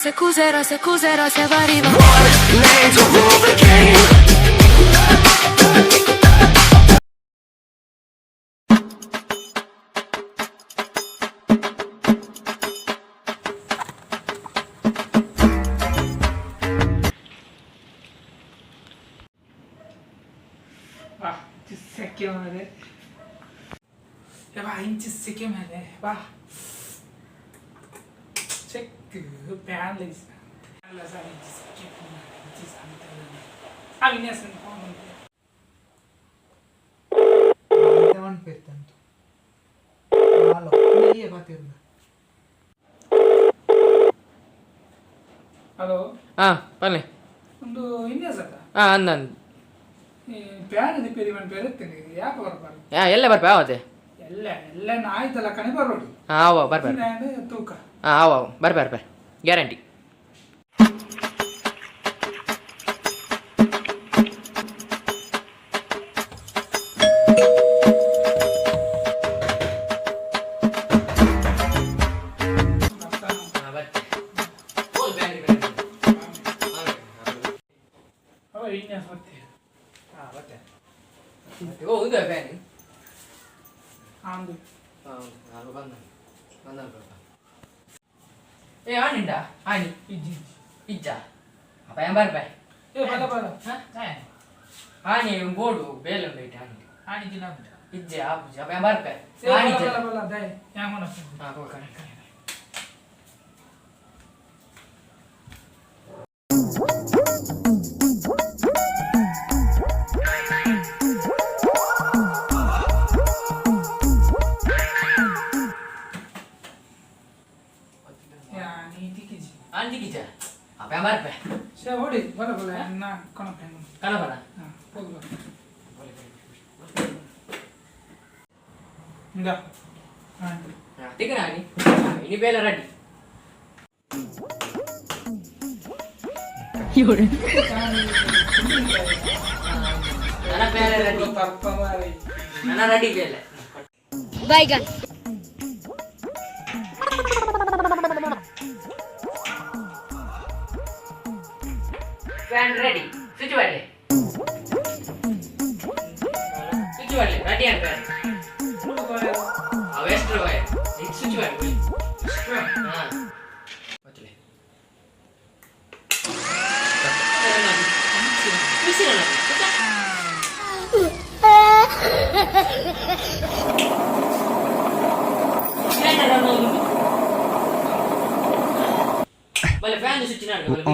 S'accuserò se arriva. Name to rule the game. 와, 새끼만해. 봐, 인치 새끼만해. 봐. 체크 balance. Balance inchi 새끼만해. 인치 상태는. 아미네스는 보는데. తెవన్ పెడతాను hello ఇయ్యే బాతిరుందా hello ಬನ್ನಿ ಒಂದು ಇನ್ನೇಸಲ್ಲ ಅಂದಂದು PAN repair ಮಾಡಿ ಬೇರೆತ್ತೇನೆ ಯಾಕೆ ಬರಬಾರ್ದು ಎಲ್ಲ ಬರ್ಪ ಯಾವತ್ತೆ ಎಲ್ಲ ಆಯ್ತಲ್ಲ ಕಣೆ ಬರೋದು ಅವ ಬರ್ಬಾರ ತೂಕ ಅವ ಬರ್ಬಾರ ಗ್ಯಾರಂಟಿ ಇನ್ನೇಸ್ ಬರ್ತೀವಿ ಓ ಇದು ಫ್ಯಾನ್ ಆಂದು ಏ ಆನಿಂಡ ಆನಿ ಇಜ್ಜಿ ಇಜ್ಜ ಅಪ್ಪ ಏನ್ ಬರ್ಬ ಏ ಬಲ ಬಲ ಆನಿ ಬೋಡು ಬೇಲೆ ಉಂಟು ಇಟ್ಟು ಆನಿ ಆನಿ ದಿನ ಇಜ್ಜೆ ಆಪುಜಿ ಅಪ್ಪ ಏನ್ ಬರ್ಬ ಆನಿ ಬಲ ಬಲ ದಯ ಯಾಮನ ಕಣ Anti kita, apa yang baru? saya boleh bala bala na kono pengen Kenapa? boleh enggak Nah, tiga nani. Ini bela ready. Yore. Nana bela ready. tarpa mari Nana ready bela. Baigan. Fan ready. Switch button. Switch button. Ready and fan. West wire. It's switch button. Baca le. Mesti nak. Boleh fan switch nak boleh.